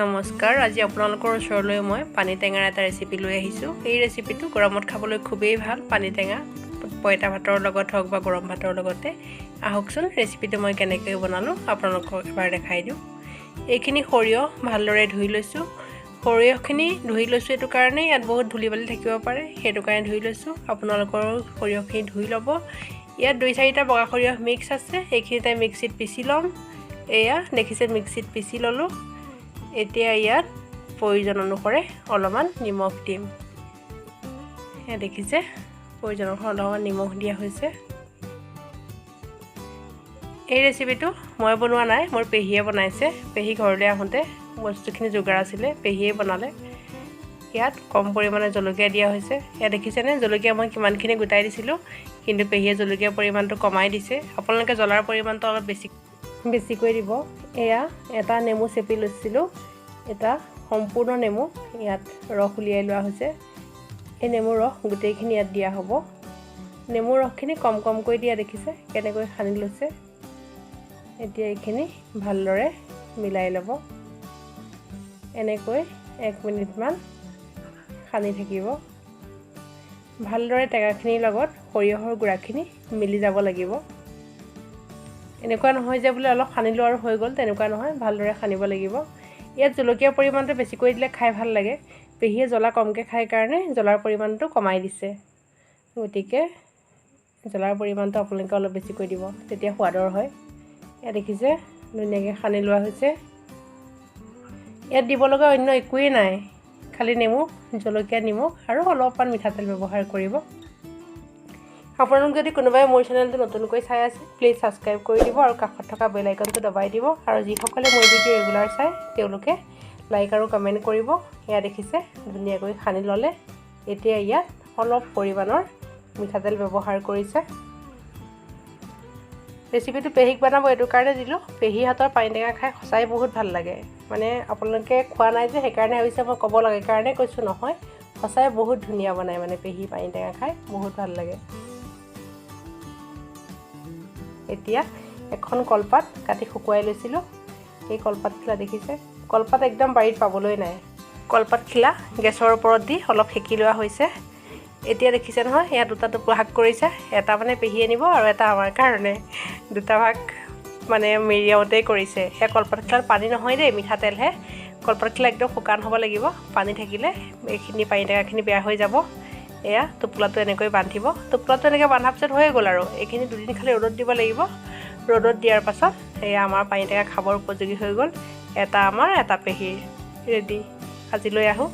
নমস্কাৰ, আজি আপোনালোকৰ ওচৰলৈ মই পানী টেঙাৰ এটা ৰেচিপি লৈ আহিছোঁ। এই ৰেচিপিটো গৰমত খাবলৈ খুবেই ভাল। পানী টেঙা পঁইতা ভাতৰ লগত হওক বা গৰম ভাতৰ লগতে। আহকচোন ৰেচিপিটো মই কেনেকৈ বনালোঁ আপোনালোকক এবাৰ দেখাই দিওঁ। এইখিনি সৰিয়হ ভালদৰে ধুই লৈছোঁ। সৰিয়হখিনি ধুই লৈছোঁ এইটো কাৰণে ইয়াত বহুত ধূলি বালি থাকিব পাৰে, সেইটো কাৰণে ধুই লৈছোঁ। আপোনালোকৰ সৰিয়হখিনি ধুই ল'ব। ইয়াত 2-4টা বগা সৰিয়হ মিক্স আছে, এইখিনিতে মিক্সিত পিচি ল'ম। এয়া দেখিছে মিক্সিত পিচি ল'লোঁ। এতিয়া ইয়াত প্ৰয়োজন অনুসাৰে অলপমান নিমখ দিম। এয়া দেখিছে প্ৰয়োজন অনুসাৰে অলপমান নিমখ দিয়া হৈছে। এই ৰেচিপিটো মই বনোৱা নাই, মোৰ পেহীয়ে বনাইছে। পেহী ঘৰলৈ আহোঁতে বস্তুখিনি যোগাৰ আছিলে, পেহীয়ে বনালে। ইয়াত কম পৰিমাণে জলকীয়া দিয়া হৈছে। এয়া দেখিছেনে জলকীয়া মই কিমানখিনি গোটাই দিছিলোঁ, কিন্তু পেহীয়ে জলকীয়াৰ পৰিমাণটো কমাই দিছে। আপোনালোকে জ্বলাৰ পৰিমাণটো অলপ বেছিকৈ দিব। এয়া এটা নেমু চেপি লৈছিলোঁ, এটা সম্পূৰ্ণ নেমু ইয়াত ৰস উলিয়াই লোৱা হৈছে। এই নেমুৰ ৰস গোটেইখিনি ইয়াত দিয়া হ'ব। নেমুৰ ৰসখিনি কম কমকৈ দিয়া দেখিছে কেনেকৈ সানি লৈছে। এতিয়া এইখিনি ভালদৰে মিলাই ল'ব। এনেকৈ 1 মিনিটমান সানি থাকিব। ভালদৰে টেঙাখিনিৰ লগত সৰিয়হৰ গুড়াখিনি মিলি যাব লাগিব। এনেকুৱা নহয় যে বোলে অলপ সানিলোঁ আৰু হৈ গ'ল, তেনেকুৱা নহয়, ভালদৰে সানিব লাগিব। ইয়াত জলকীয়াৰ পৰিমাণটো বেছিকৈ দিলে খাই ভাল লাগে। পেহীয়ে জ্বলা কমকৈ খায় কাৰণে জ্বলাৰ পৰিমাণটো কমাই দিছে। গতিকে জ্বলাৰ পৰিমাণটো আপোনালোকে অলপ বেছিকৈ দিব, তেতিয়া সোৱাদৰ হয়। ইয়াত দেখিছে ধুনীয়াকৈ সানি লোৱা হৈছে। ইয়াত দিব লগা অন্য একোৱেই নাই, খালি নেমু, জলকীয়া, নিমখ আৰু অলপমান মিঠাতেল ব্যৱহাৰ কৰিব। আপোনালোক যদি কোনোবাই মোৰ চেনেলটো নতুনকৈ চাই আছে, প্লিজ ছাবস্ক্ৰাইব কৰি দিব আৰু কাষত থকা বেল আইকনটো দবাই দিব। আৰু যিসকলে মোৰ ভিডিঅ' ৰেগুলাৰ চায় তেওঁলোকে লাইক আৰু কমেণ্ট কৰিব। এয়া দেখিছে ধুনীয়াকৈ সানি ল'লে। এতিয়া ইয়াত অলপ পৰিমাণৰ মিঠাতেল ব্যৱহাৰ কৰিছে। ৰেচিপিটো পেহীক বনাব এইটো কাৰণে দিলোঁ, পেহীৰ হাতৰ পানী টেঙা খাই সঁচাই বহুত ভাল লাগে। মানে আপোনালোকে খোৱা নাই যে সেইকাৰণে ভাবিছে মই ক'ব লাগে কাৰণে কৈছোঁ, নহয় সঁচাই বহুত ধুনীয়া বনায় মানে পেহী পানী টেঙা খাই বহুত ভাল লাগে। এতিয়া এখন কলপাত কাটি শুকুৱাই লৈছিলোঁ। এই কলপাতখিলা দেখিছে, কলপাত একদম বাৰীত পাবলৈ নাই। কলপাতখিলা গেছৰ ওপৰত দি অলপ সেকি লোৱা হৈছে। এতিয়া দেখিছে নহয় ইয়াত 2টা টোপোলা ভাগ কৰিছে, এটা মানে পেহীয়ে নিব আৰু এটা আমাৰ কাৰণে। 2টা ভাগ মানে মেৰিয়াওঁতেই কৰিছে। সেই কলপাতখিলাত পানী নহয় দেই, মিঠাতেলহে। কলপাতখিলা একদম শুকান হ'ব লাগিব, পানী থাকিলে এইখিনি পানী টেঙাখিনি বেয়া হৈ যাব। এয়া টোপোলাটো এনেকৈ বান্ধিব। টোপোলাটো এনেকৈ বন্ধাৰ পিছত হৈ গ'ল আৰু এইখিনি 2 দিন খালি ৰ'দত দিব লাগিব। ৰ'দত দিয়াৰ পাছত এয়া আমাৰ পানী টেঙা খাবৰ উপযোগী হৈ গ'ল। এটা আমাৰ, এটা পেহীৰ। ৰেডি। আজিলৈ আহোঁ।